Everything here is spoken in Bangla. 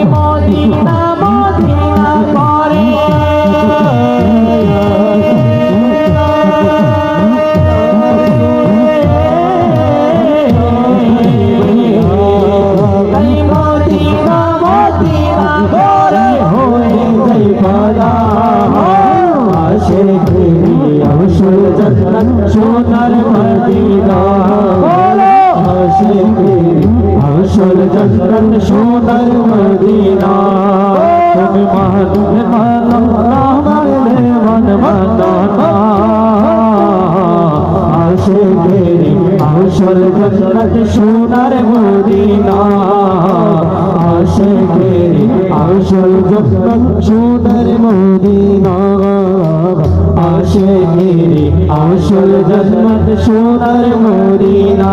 মদিনা মদিনা করে মদিনা মদিনা করে হয়ে যাই পালা আশিকি আসল জান্নাত সোনার মদিনা আশিকি আসল জান্নাত সোনার মদিনা তুমি মানব মানো না মানলে মন মানো না আশিকি আসল জান্নাত সোনার মদিনা আশিকি আসল জান্নাত সোনার মদিনা আশিকি আসল জান্নাত সোনার মদিনা